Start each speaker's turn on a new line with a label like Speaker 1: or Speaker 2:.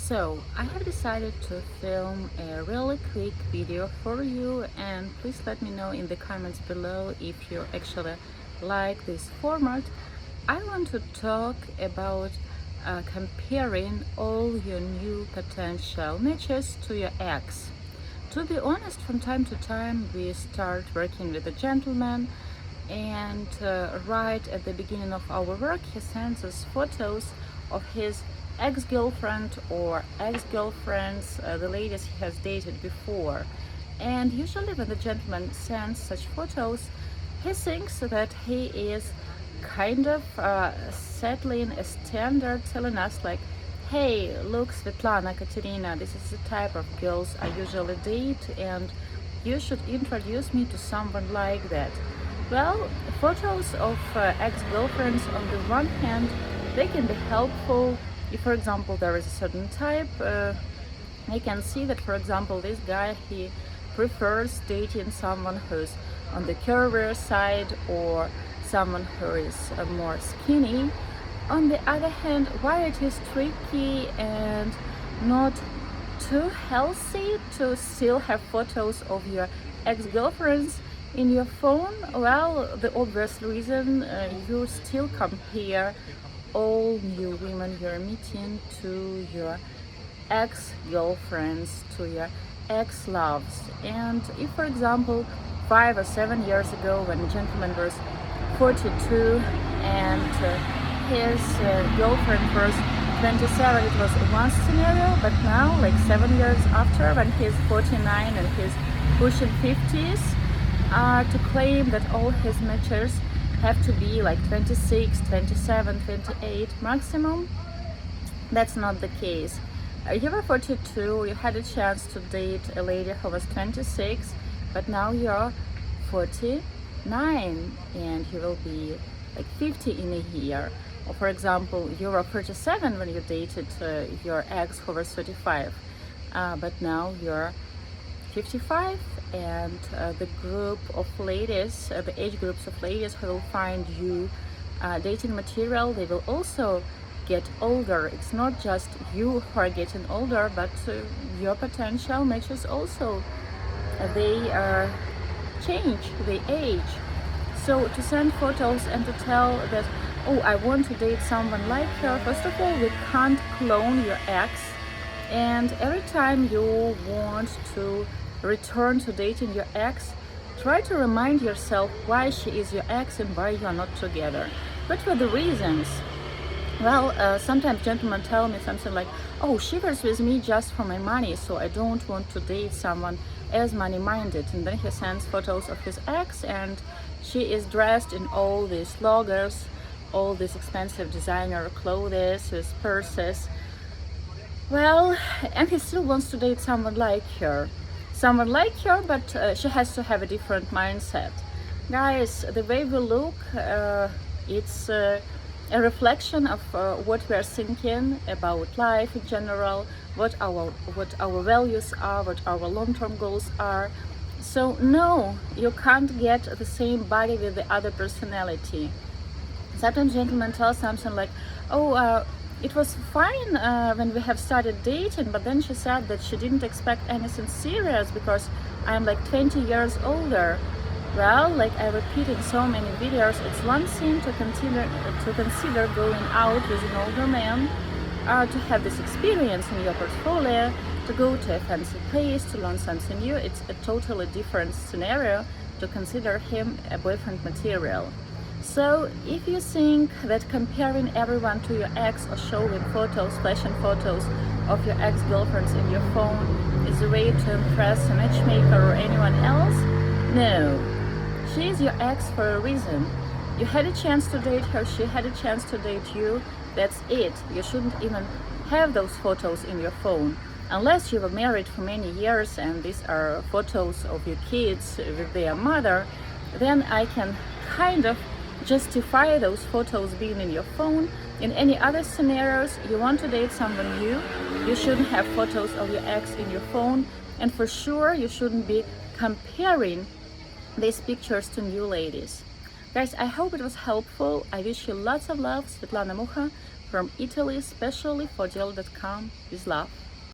Speaker 1: So, I have decided to film a really quick video for you, and please let me know in the comments below if you actually like this format. I want to talk about comparing all your new potential matches to your ex. To be honest, from time to time we start working with a gentleman, and right at the beginning of our work he sends us photos of his ex-girlfriend or ex-girlfriends, the ladies he has dated before. And usually when the gentleman sends such photos, he thinks that he is kind of settling a standard, telling us like, hey, look, Svetlana, Katerina, this is the type of girls I usually date, and you should introduce me to someone like that. Well, photos of ex-girlfriends, on the one hand, they can be helpful. If, for example, there is a certain type, I can see that, for example, this guy, he prefers dating someone who's on the curvier side or someone who is more skinny. On the other hand, why it is tricky and not too healthy to still have photos of your ex-girlfriends in your phone? Well, the obvious reason, you still compare all new women you're meeting to your ex-girlfriends, to your ex-loves. And if, for example, 5 or 7 years ago, when a gentleman was 42 and his girlfriend was 27, it was one scenario. But now, like 7 years after, when he's 49 and he's pushing 50s, to claim that all his matches have to be like 26, 27, 28 maximum, that's not the case. You were 42, you had a chance to date a lady who was 26, but now you're 49 and you will be like 50 in a year. Or for example, you were 37 when you dated your ex who was 35, but now you're 55, and the group of ladies, the age groups of ladies who will find you dating material, they will also get older. It's not just you who are getting older, but your potential matches also, they change, they age. So to send photos and to tell that, oh, I want to date someone like her, first of all, we can't clone your ex, and every time you want to return to dating your ex, try to remind yourself why she is your ex and why you are not together. What were the reasons? Well, sometimes gentlemen tell me something like, oh, she was with me just for my money, so I don't want to date someone as money-minded. And then he sends photos of his ex, and she is dressed in all these logos, all these expensive designer clothes with purses. Well, and he still wants to date someone like her. But she has to have a different mindset. Guys, the way we look, it's a reflection of what we are thinking about life in general, what our values are, what our long-term goals are. So no, you can't get the same body with the other personality. Sometimes gentlemen tell something like, oh, it was fine when we have started dating, but then she said that she didn't expect anything serious because I'm like 20 years older. Well, like I repeat in so many videos, it's one thing to consider going out with an older man, to have this experience in your portfolio, to go to a fancy place, to learn something new. It's a totally different scenario to consider him a boyfriend material. So if you think that comparing everyone to your ex or showing photos, flashing photos of your ex-girlfriends in your phone is a way to impress a matchmaker or anyone else, no. She is your ex for a reason. You had a chance to date her, she had a chance to date you, that's it. You shouldn't even have those photos in your phone. Unless you were married for many years and these are photos of your kids with their mother, then I can kind of justify those photos being in your phone. In any other scenarios, you want to date someone new, you shouldn't have photos of your ex in your phone, and for sure you shouldn't be comparing these pictures to new ladies. Guys, I hope it was helpful. I wish you lots of love. Svetlana Mucha from Italy, especially for Diolli.com. With love.